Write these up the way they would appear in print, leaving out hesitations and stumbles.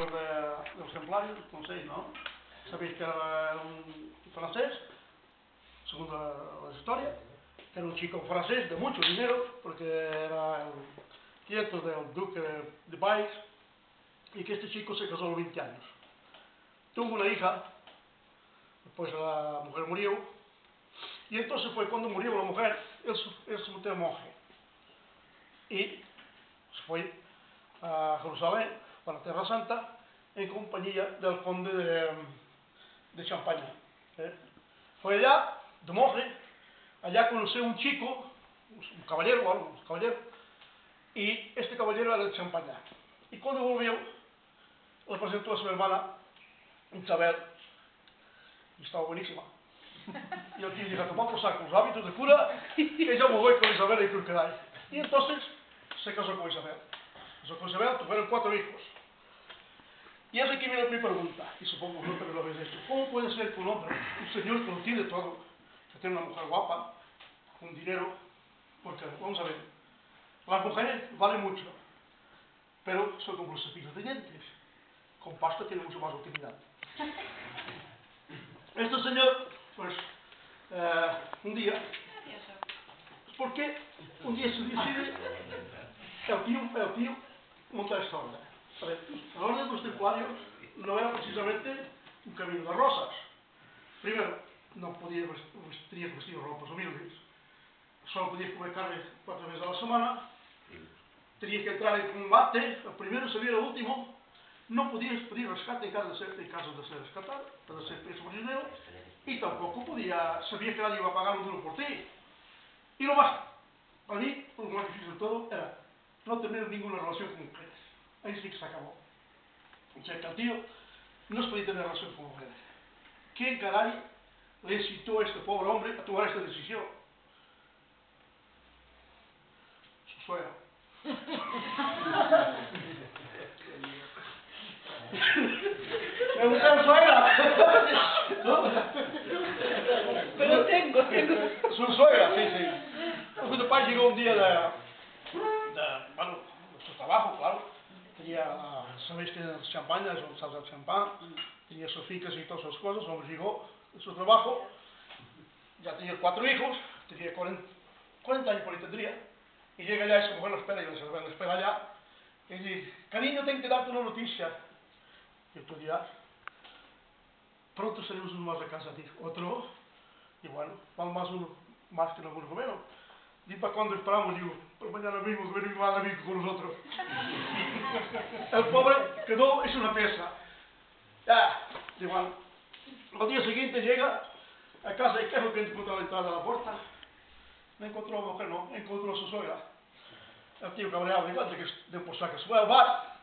de los templarios, no sé, ¿no? Sabéis que era un francés, según la historia, era un chico francés de mucho dinero, porque era el nieto del duque de Baix, y que este chico se casó a los 20 años. Tuvo una hija, después la mujer murió, y entonces fue cuando murió la mujer, él se metió monje, y se fue a Jerusalén, para la Tierra Santa, en compañía del conde de Champaña. Fue allá, de monje, allá conoció un chico, un caballero, y este caballero era de Champaña. Y cuando volvió, le presentó a su hermana Isabel, y estaba buenísima. Y el tío dijo, toma por saco los hábitos de cura, que yo me voy con Isabel y creo que hay. Y entonces se casó con Isabel. Tuvieron 4 hijos. Y es aquí mi pregunta, y supongo que no te lo habéis hecho. ¿Cómo puede ser que un hombre, un señor que lo tiene todo, que tiene una mujer guapa, con dinero? Porque, vamos a ver, las mujeres valen mucho, pero son como los cepillos de dientes. Con pasta tiene mucho más utilidad. Este señor, pues, un día, ¿por qué un día se decide el tío montar esta orden? A ver, la orden de los templarios no era precisamente un camino de rosas. Primero, no podía vestir ropas humildes, solo podía comer carne 4 veces a la semana, tenía que entrar en combate, el primero sería el último, no podía pedir rescate en caso de ser rescatado, de ser preso prisionero, y tampoco sabía que nadie iba a pagar un duro por ti. Y lo más, para mí, lo más difícil de todo era no tener ninguna relación con mujeres. Ahí sí que se acabó. O sea que el tío no se podía tener relación con mujeres. ¿Quién caray le incitó a este pobre hombre a tomar esta decisión? Su suegra. ¿Me gusta la suegra? Pero tengo. Su suegra, sí. Pues mi padre llegó un día de su trabajo, claro. Sabéis que las champañas, son salsa de champán, tenía sus ficas y todas esas cosas. Hombre llegó de su trabajo, ya tenía 4 hijos, tenía 40 años por ahí tendría, y llega allá y su mujer lo espera, y la espera allá, y dice, cariño, tengo que darte una noticia. Y otro día, pronto salimos uno más de casa, dijo, otro, y bueno, vale más que algunos menos. Y para cuando esperamos, digo, pero mañana mismo que viene mi madre con nosotros. El pobre quedó hecho una pieza. Y bueno, al día siguiente llega a casa y ¿qué es lo que encontró a la entrada de la puerta? No encontró a la mujer, no, encontró a su suegra. El tío cabreado, igual de por saco, se fue al bar,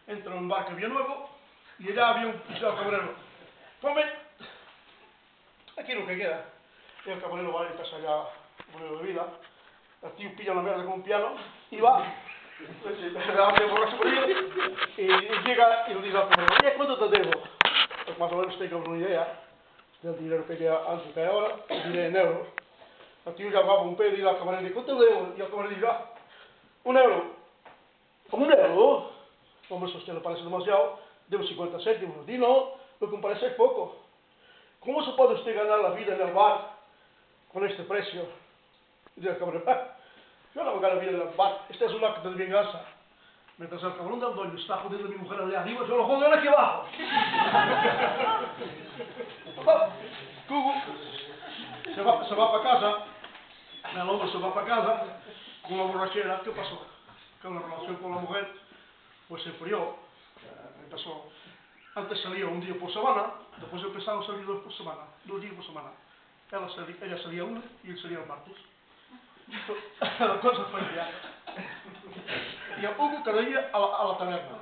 entra en un bar que había nuevo, y allá había un pisado cabrero. Ponme, aquí lo que queda. Y el cabrero va y pasa allá un de bebida. El tío pilla una mierda con un piano y va, y llega y le dice al cabrero, oye, ¿cuánto te debo? Pues más o menos tengo una idea del dinero que había antes que ahora, diré en euros. El tío llamaba un pedo y al cabrero le dice, ¿cuánto te debo? Y el cabrero dice, €1. ¿Cómo €1? Hombre, eso a usted le parece demasiado, debo 50 céntimos. Di no, lo que me parece es poco. ¿Cómo se puede usted ganar la vida en el bar con este precio? Y dice el cabrón, yo no me gano la vida en el bar, este es un acto de venganza. Mientras el cabrón del dueño está jodiendo a mi mujer allá arriba, yo lo jodo aquí abajo. Cubo se va para casa, el hombre se va para casa con una borrachera. ¿Qué pasó? Que la relación con la mujer pues se enfrió. Empezó, antes salía un día por semana, después empezaron a salir 2 por semana, 2 días por semana. Ella salía uno y él salía el martes. La cosa fue ya. Y a poco cada día a la taberna,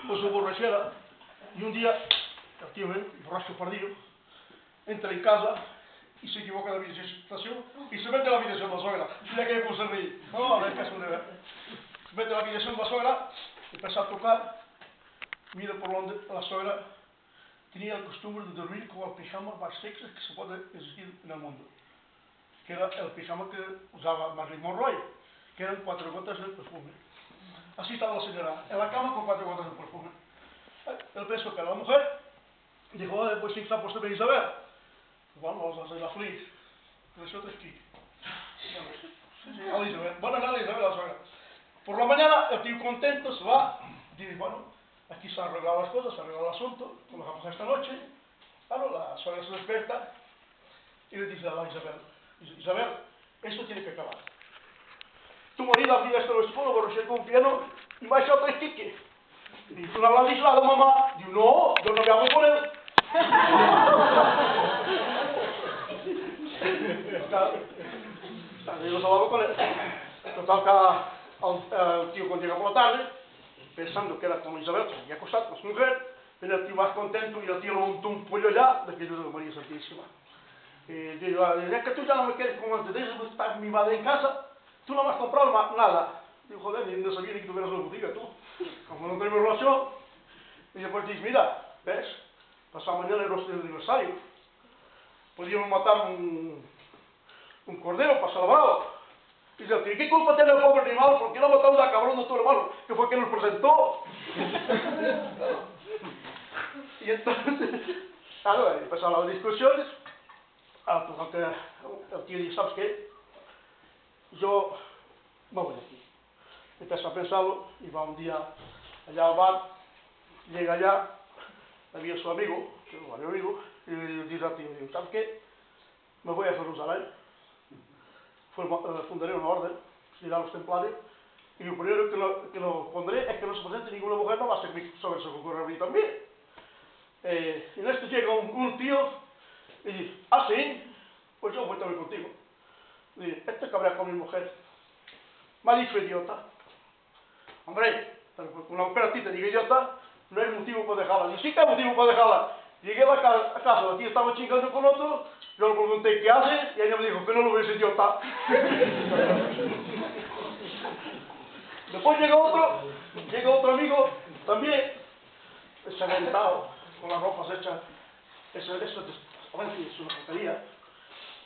con su borrachera. Y un día, el tío borracho perdido, entra en casa y se equivoca de habitación y se mete a la habitación de la suegra. Mira que me se reír. No, a ver, caso de ver. Se mete a la habitación de la suegra, empieza a tocar, mira por donde la suegra tenía el costumbre de dormir con el pijama más sexy que se puede existir en el mundo, que era el pijama que usaba Marilyn Monroe, que eran 4 gotas de perfume. Así estaba la señora, en la cama con 4 gotas de perfume. él pensó que era la mujer, y dijo, pues sí, se ha puesto bien Isabel. Bueno, vamos a hacer la feliz. Pero eso es Kiki. Sí, a Isabel. Bueno, nada, Isabel, la suegra. Por la mañana, el tío contento se va, y dice, bueno, aquí se han arreglado las cosas, se ha arreglado el asunto, lo dejamos esta noche. Claro, la suegra se despierta y le dice a la Isabel, Isabel, esto tiene que acabar. Tu marido abrió este escudo, borrachero con piano, y va a echar tres Kiki. Y dice una Ladislao, mamá, dice, no, yo no me hago con él. Yo no hago con él. Total que el tío cuando llega por la tarde, pensando que era con Isabel, se había acostado con su mujer, viene el tío más contento y el tío le montó un pollo allá, de aquello de María Santísima. Y digo, es que tú ya no me quieres como antes, de estar mi madre en casa, tú no me has comprado nada. Digo, joder, ni no sabía ni que tuvieras una botica tú. Como no tenemos relación, y después dices, mira, ¿ves? Pasado mañana es nuestro aniversario. Podíamos matar un cordero para celebrarlo. Y dice, tío, ¿qué culpa tiene el pobre animal? Porque no ha matado a cabrón de tu hermano, que fue quien nos presentó. Y entonces, claro, empezaron las discusiones. Porque el tío dice, ¿sabes qué? Yo me voy de aquí. Empieza a pensarlo y va un día allá al bar, llega allá, había su amigo, que es un amigo, y le dice al tío, ¿sabes qué? Me voy a Jerusalén, fundaré una orden, irá a los templarios, y lo primero que lo pondré es que no se presente ninguna mujer, no va a ser sobre eso que ocurre a mí también. Y en esto llega un tío y dice, ah, sí, pues yo voy también contigo. Y dice, este cabrea con mi mujer. Me ha dicho idiota. Hombre, pero una mujer a ti te diga idiota, no hay motivo para dejarla. Dice, sí que hay motivo para dejarla. Llegué a la casa, la tía estaba chingando con otro, yo le pregunté qué hace, y ella me dijo que no lo ves idiota. Después llega otro amigo, también, ensangrentado, con las ropas hechas, eso es una porquería,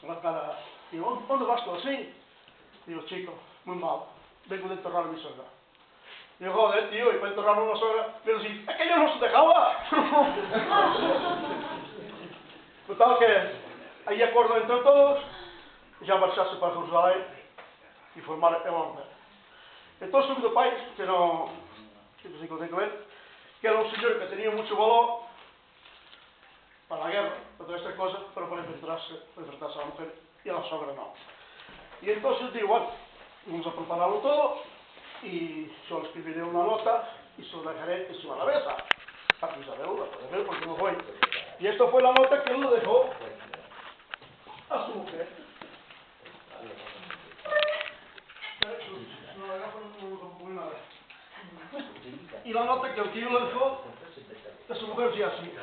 con la cara. Digo, ¿dónde vas tú así? Digo, chico, muy mal, vengo de enterrar a mi suegra. Digo, joder, tío, y para enterrar a una suegra, pero sí, es que yo no se dejaba. Total que ahí acuerdo entre todos, ya marcharse para Jerusalén y formar el orden. Entonces, el segundo país, que no sé si tengo que ver, que era un señor que tenía mucho valor para la guerra, para todas estas cosas, pero para enfrentarse a la mujer y a la sogra no. Y entonces digo, bueno, vamos a prepararlo todo y yo le escribiré una nota y se lo dejaré encima de la mesa para que Isabel la pueda ver porque no voy. Y esto fue la nota que él le dejó a su mujer. Y la nota que el tío le dejó a su mujer decía así.